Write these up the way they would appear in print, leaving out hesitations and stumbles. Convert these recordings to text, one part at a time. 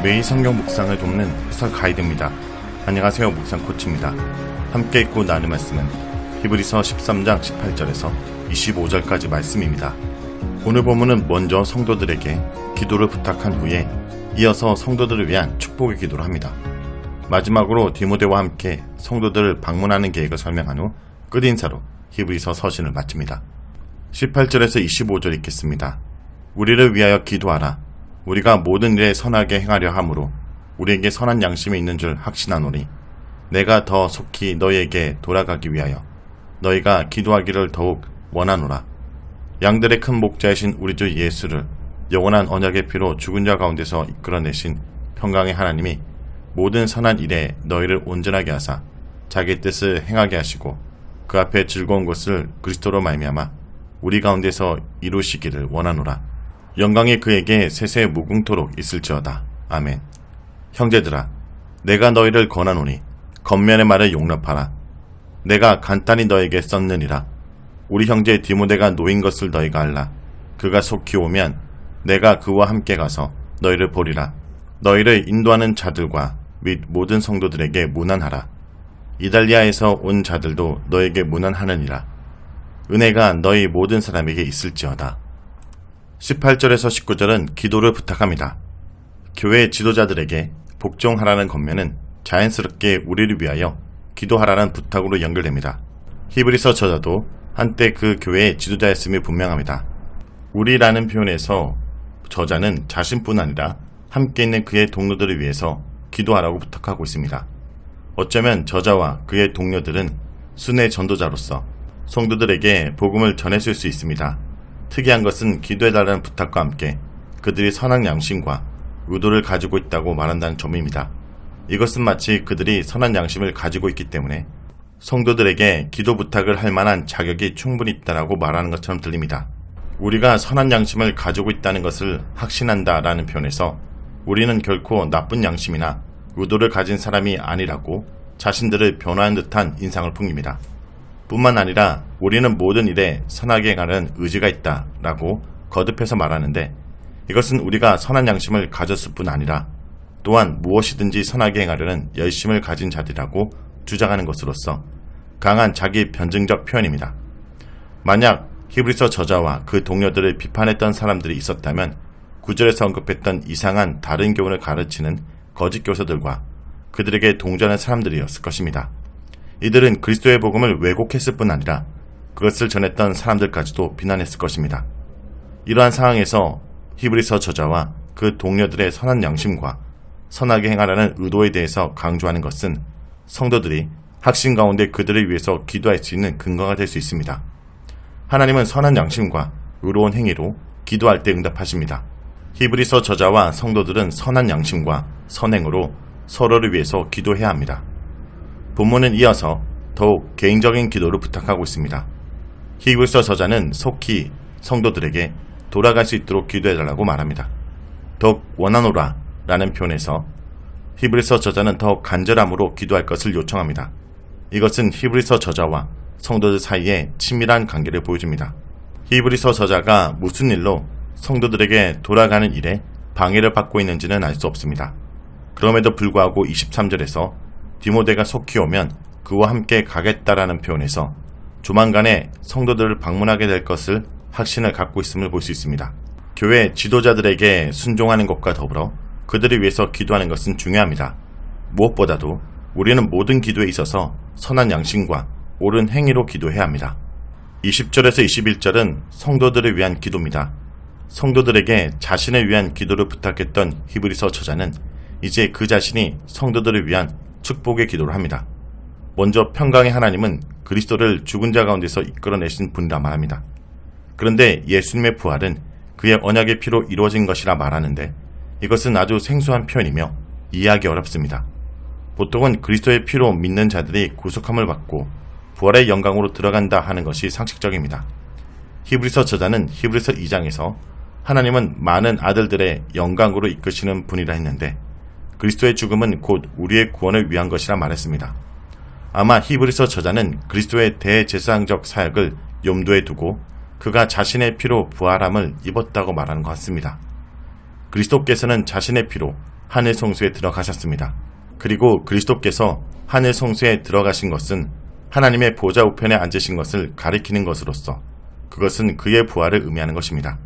매일 성경 묵상을 돕는 해설 가이드입니다. 안녕하세요. 묵상 코치입니다. 함께 읽고 나눌 말씀은 히브리서 13장 18절에서 25절까지 말씀입니다. 오늘 본문은 먼저 성도들에게 기도를 부탁한 후에 이어서 성도들을 위한 축복의 기도를 합니다. 마지막으로 디모데와 함께 성도들을 방문하는 계획을 설명한 후 끝인사로 히브리서 서신을 마칩니다. 18절에서 25절 읽겠습니다. 우리를 위하여 기도하라. 우리가 모든 일에 선하게 행하려 함으로 우리에게 선한 양심이 있는 줄 확신하노니 내가 더 속히 너희에게 돌아가기 위하여 너희가 기도하기를 더욱 원하노라. 양들의 큰 목자이신 우리 주 예수를 영원한 언약의 피로 죽은 자 가운데서 이끌어내신 평강의 하나님이 모든 선한 일에 너희를 온전하게 하사 자기 뜻을 행하게 하시고 그 앞에 즐거운 것을 그리스도로 말미암아 우리 가운데서 이루시기를 원하노라. 영광이 그에게 세세 무궁토록 있을지어다. 아멘. 형제들아, 내가 너희를 권하노니 겉면의 말을 용납하라. 내가 간단히 너에게 썼느니라. 우리 형제 디모데가 노인 것을 너희가 알라. 그가 속히 오면 내가 그와 함께 가서 너희를 보리라. 너희를 인도하는 자들과 및 모든 성도들에게 문안하라. 이달리아에서 온 자들도 너에게 문안하느니라. 은혜가 너희 모든 사람에게 있을지어다. 18절에서 19절은 기도를 부탁합니다. 교회 지도자들에게 복종하라는 겉면은 자연스럽게 우리를 위하여 기도하라는 부탁으로 연결됩니다. 히브리서 저자도 한때 그 교회의 지도자였음이 분명합니다. 우리라는 표현에서 저자는 자신뿐 아니라 함께 있는 그의 동료들을 위해서 기도하라고 부탁하고 있습니다. 어쩌면 저자와 그의 동료들은 순회 전도자로서 성도들에게 복음을 전했을 수 있습니다. 특이한 것은 기도해달라는 부탁과 함께 그들이 선한 양심과 의도를 가지고 있다고 말한다는 점입니다. 이것은 마치 그들이 선한 양심을 가지고 있기 때문에 성도들에게 기도 부탁을 할 만한 자격이 충분히 있다고 말하는 것처럼 들립니다. 우리가 선한 양심을 가지고 있다는 것을 확신한다라는 표현에서 우리는 결코 나쁜 양심이나 의도를 가진 사람이 아니라고 자신들을 변화한 듯한 인상을 풍깁니다. 뿐만 아니라 우리는 모든 일에 선하게 행하는 의지가 있다라고 거듭해서 말하는데 이것은 우리가 선한 양심을 가졌을 뿐 아니라 또한 무엇이든지 선하게 행하려는 열심을 가진 자들이라고 주장하는 것으로서 강한 자기 변증적 표현입니다. 만약 히브리서 저자와 그 동료들을 비판했던 사람들이 있었다면 9절에서 언급했던 이상한 다른 교훈을 가르치는 거짓 교사들과 그들에게 동조하는 사람들이었을 것입니다. 이들은 그리스도의 복음을 왜곡했을 뿐 아니라 그것을 전했던 사람들까지도 비난했을 것입니다. 이러한 상황에서 히브리서 저자와 그 동료들의 선한 양심과 선하게 행하라는 의도에 대해서 강조하는 것은 성도들이 확신 가운데 그들을 위해서 기도할 수 있는 근거가 될 수 있습니다. 하나님은 선한 양심과 의로운 행위로 기도할 때 응답하십니다. 히브리서 저자와 성도들은 선한 양심과 선행으로 서로를 위해서 기도해야 합니다. 본문은 이어서 더욱 개인적인 기도를 부탁하고 있습니다. 히브리서 저자는 속히 성도들에게 돌아갈 수 있도록 기도해달라고 말합니다. 더욱 원하노라 라는 표현에서 히브리서 저자는 더욱 간절함으로 기도할 것을 요청합니다. 이것은 히브리서 저자와 성도들 사이에 친밀한 관계를 보여줍니다. 히브리서 저자가 무슨 일로 성도들에게 돌아가는 일에 방해를 받고 있는지는 알 수 없습니다. 그럼에도 불구하고 23절에서 디모데가 속히 오면 그와 함께 가겠다라는 표현에서 조만간에 성도들을 방문하게 될 것을 확신을 갖고 있음을 볼 수 있습니다. 교회 지도자들에게 순종하는 것과 더불어 그들을 위해서 기도하는 것은 중요합니다. 무엇보다도 우리는 모든 기도에 있어서 선한 양심과 옳은 행위로 기도해야 합니다. 20절에서 21절은 성도들을 위한 기도입니다. 성도들에게 자신을 위한 기도를 부탁했던 히브리서 저자는 이제 그 자신이 성도들을 위한 축복의 기도를 합니다. 먼저 평강의 하나님은 그리스도를 죽은 자 가운데서 이끌어내신 분이라 말합니다. 그런데 예수님의 부활은 그의 언약의 피로 이루어진 것이라 말하는데 이것은 아주 생소한 표현이며 이해하기 어렵습니다. 보통은 그리스도의 피로 믿는 자들이 구속함을 받고 부활의 영광으로 들어간다 하는 것이 상식적입니다. 히브리서 저자는 히브리서 2장에서 하나님은 많은 아들들의 영광으로 이끄시는 분이라 했는데 그리스도의 죽음은 곧 우리의 구원을 위한 것이라 말했습니다. 아마 히브리서 저자는 그리스도의 대제사장적 사역을 염두에 두고 그가 자신의 피로 부활함을 입었다고 말하는 것 같습니다. 그리스도께서는 자신의 피로 하늘 성소에 들어가셨습니다. 그리고 그리스도께서 하늘 성소에 들어가신 것은 하나님의 보좌 우편에 앉으신 것을 가리키는 것으로서 그것은 그의 부활을 의미하는 것입니다.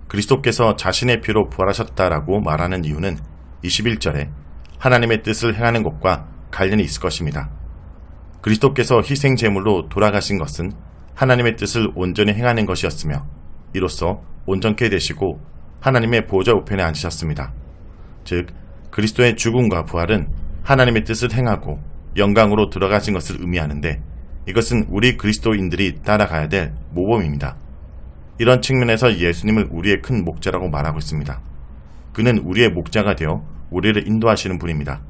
그리스도께서 자신의 피로 부활하셨다라고 말하는 이유는 21절에 하나님의 뜻을 행하는 것과 관련이 있을 것입니다. 그리스도께서 희생 제물로 돌아가신 것은 하나님의 뜻을 온전히 행하는 것이었으며 이로써 온전케 되시고 하나님의 보좌 우편에 앉으셨습니다. 즉 그리스도의 죽음과 부활은 하나님의 뜻을 행하고 영광으로 들어가신 것을 의미하는데 이것은 우리 그리스도인들이 따라가야 될 모범입니다. 이런 측면에서 예수님을 우리의 큰 목자라고 말하고 있습니다. 그는 우리의 목자가 되어 우리를 인도하시는 분입니다.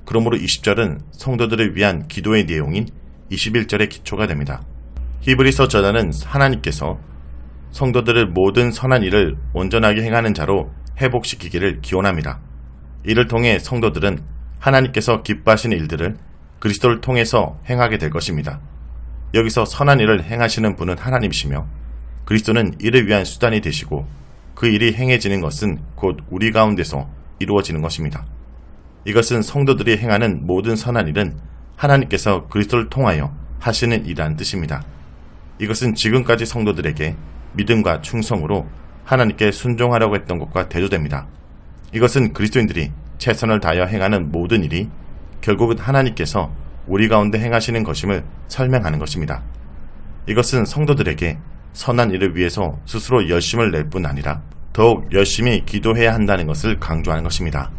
그러므로 20절은 성도들을 위한 기도의 내용인 21절의 기초가 됩니다. 히브리서 저자는 하나님께서 성도들을 모든 선한 일을 온전하게 행하는 자로 회복시키기를 기원합니다. 이를 통해 성도들은 하나님께서 기뻐하시는 일들을 그리스도를 통해서 행하게 될 것입니다. 여기서 선한 일을 행하시는 분은 하나님이시며 그리스도는 이를 위한 수단이 되시고 그 일이 행해지는 것은 곧 우리 가운데서 이루어지는 것입니다. 이것은 성도들이 행하는 모든 선한 일은 하나님께서 그리스도를 통하여 하시는 일이라는 뜻입니다. 이것은 지금까지 성도들에게 믿음과 충성으로 하나님께 순종하려고 했던 것과 대조됩니다. 이것은 그리스도인들이 최선을 다하여 행하는 모든 일이 결국은 하나님께서 우리 가운데 행하시는 것임을 설명하는 것입니다. 이것은 성도들에게 선한 일을 위해서 스스로 열심을 낼 뿐 아니라 더욱 열심히 기도해야 한다는 것을 강조하는 것입니다.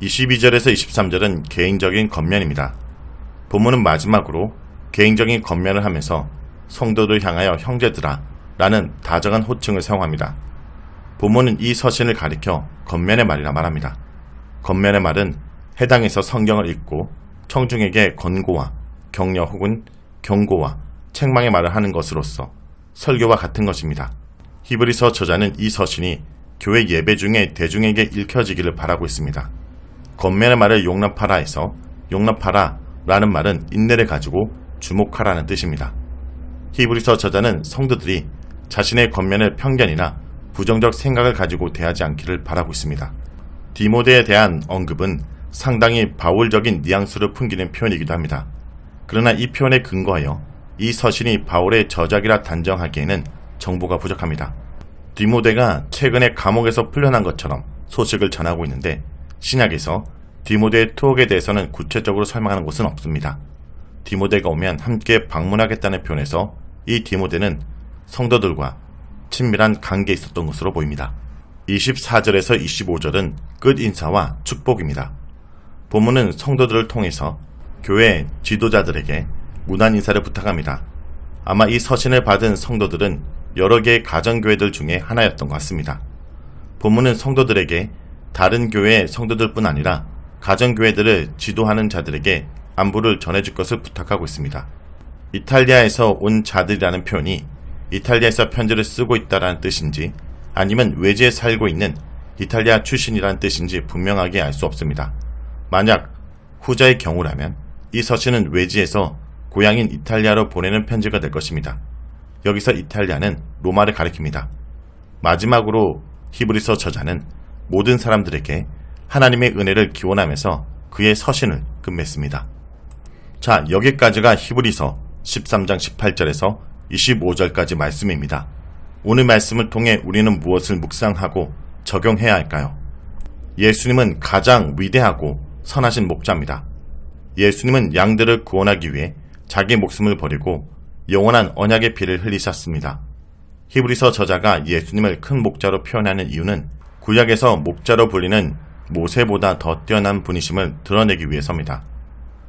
22절에서 23절은 개인적인 겉면입니다. 본문은 마지막으로 개인적인 겉면을 하면서 성도를 향하여 형제들아 라는 다정한 호칭을 사용합니다. 본문은 이 서신을 가리켜 겉면의 말이라 말합니다. 겉면의 말은 해당에서 성경을 읽고 청중에게 권고와 격려 혹은 경고와 책망의 말을 하는 것으로서 설교와 같은 것입니다. 히브리서 저자는 이 서신이 교회 예배 중에 대중에게 읽혀지기를 바라고 있습니다. 겉면의 말을 용납하라 해서 용납하라 라는 말은 인내를 가지고 주목하라는 뜻입니다. 히브리서 저자는 성도들이 자신의 겉면을 편견이나 부정적 생각을 가지고 대하지 않기를 바라고 있습니다. 디모데에 대한 언급은 상당히 바울적인 뉘앙스를 풍기는 표현이기도 합니다. 그러나 이 표현에 근거하여 이 서신이 바울의 저작이라 단정하기에는 정보가 부족합니다. 디모데가 최근에 감옥에서 풀려난 것처럼 소식을 전하고 있는데 신약에서 디모데의 투옥에 대해서는 구체적으로 설명하는 곳은 없습니다. 디모데가 오면 함께 방문하겠다는 표현에서 이 디모데는 성도들과 친밀한 관계에 있었던 것으로 보입니다. 24절에서 25절은 끝인사와 축복입니다. 본문은 성도들을 통해서 교회 지도자들에게 문안 인사를 부탁합니다. 아마 이 서신을 받은 성도들은 여러 개의 가정교회들 중에 하나였던 것 같습니다. 본문은 성도들에게 다른 교회의 성도들뿐 아니라 가정교회들을 지도하는 자들에게 안부를 전해줄 것을 부탁하고 있습니다. 이탈리아에서 온 자들이라는 표현이 이탈리아에서 편지를 쓰고 있다는 뜻인지 아니면 외지에 살고 있는 이탈리아 출신이라는 뜻인지 분명하게 알 수 없습니다. 만약 후자의 경우라면 이 서신은 외지에서 고향인 이탈리아로 보내는 편지가 될 것입니다. 여기서 이탈리아는 로마를 가리킵니다. 마지막으로 히브리서 저자는 모든 사람들에게 하나님의 은혜를 기원하면서 그의 서신을 끝맺습니다. 자, 여기까지가 히브리서 13장 18절에서 25절까지 말씀입니다. 오늘 말씀을 통해 우리는 무엇을 묵상하고 적용해야 할까요? 예수님은 가장 위대하고 선하신 목자입니다. 예수님은 양들을 구원하기 위해 자기 목숨을 버리고 영원한 언약의 피를 흘리셨습니다. 히브리서 저자가 예수님을 큰 목자로 표현하는 이유는 구약에서 목자로 불리는 모세보다 더 뛰어난 분이심을 드러내기 위해서입니다.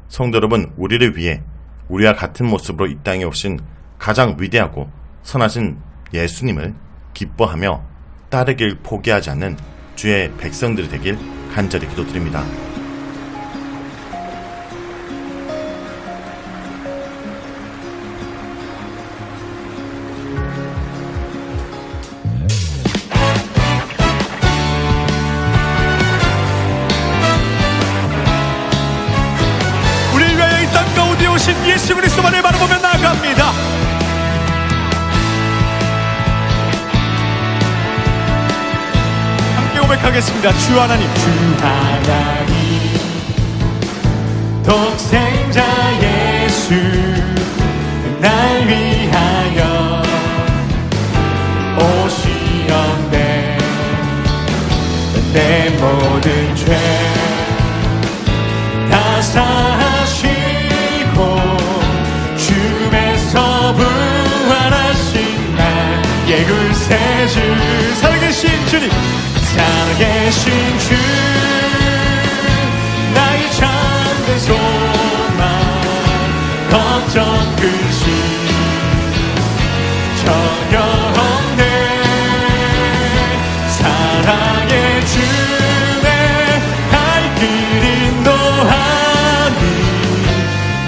성도 여러분, 우리를 위해 우리와 같은 모습으로 이 땅에 오신 가장 위대하고 선하신 예수님을 기뻐하며 따르길 포기하지 않는 주의 백성들이 되길 간절히 기도드립니다. 우리를 위하여 이 땅 가운데 오신 예수 그리스도만을 바라보며 나아갑니다. 함께 고백하겠습니다. 주 하나님, 독생자 예수 날 위하여 오시었네. 내 모든 죄 다 사하시고 죽음에서 부활하신 나의 구세주, 살아계신 주님, 살아계신 주, 나의 참된 소망, 걱정 근심 전혀 없네. 사랑의 주내 갈 길 인도하니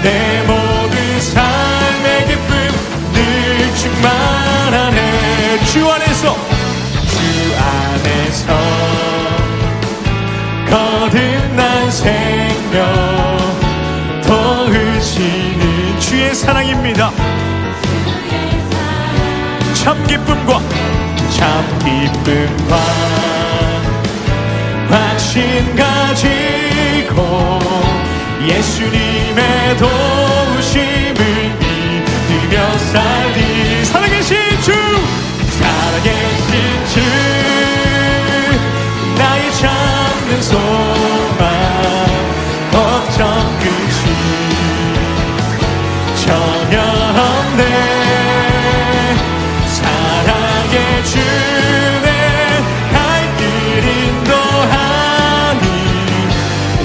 내 모든 삶의 기쁨 늘 충만하네. 주 안에서 거듭난 생명 더으시는 주의 사랑입니다. 참 기쁨과 확신 가지고 예수님의 도우심을 믿으며 살리. 살아계신 주, 살아계신 주, 나의 참된 소망, 걱정 근심 전혀 없네. 사랑의 주내 갈 길 인도하니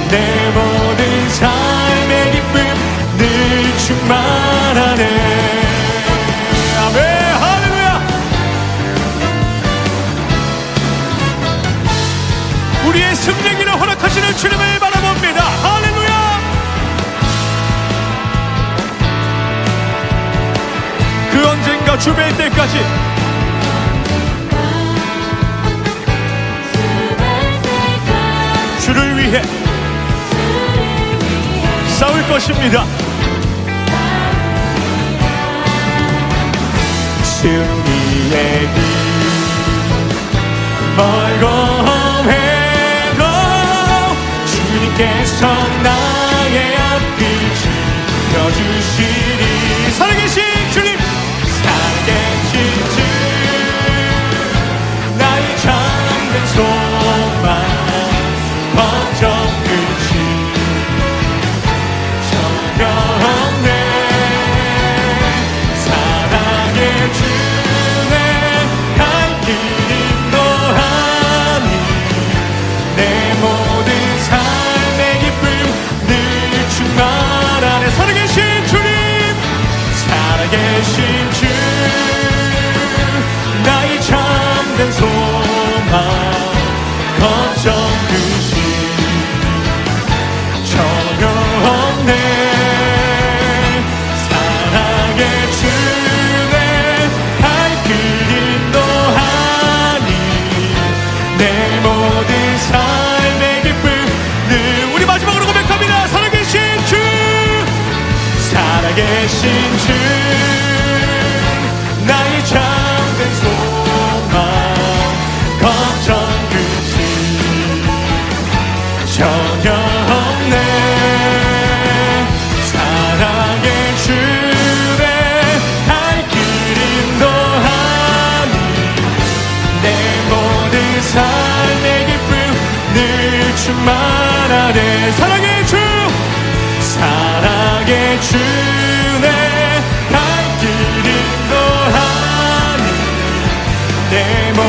내 모든 삶의 기쁨 늘 충만하네. 아멘, 할렐루야. 우리의 승리기를 허락하시는 주님을 바라봅니다. 할렐루야. 그 언젠가 주변 때까지 주를 위해 싸울 것입니다. 승리의 길 멀고 해도 주님께서 나의 앞길 지켜주시리. 살아계신 주님, 살아계신 주, 나의 참된 소망, 걱정 근심 전혀 없네. 사랑의 주내 갈 길 인도하니 내 모든 삶의 기쁨 늘 충만하네. 살아계신 주님, 살아계신 주, 나의 참된 소망, 걱정 근심 전혀 없네. 사랑의 주내 갈 길 인도하니 내 모든 삶의 기쁨 늘. 우리 마지막으로 고백합니다. 살아계신 주, 살아계신 주, 나의 참된 소망, 걱정 근심 전혀 없네. 사랑의 주내 갈 길 인도하니 내 모든 삶의 기쁨 늘 충만하네. 사랑의 주, 사랑의 주내 갈 길 인도하니 내 모든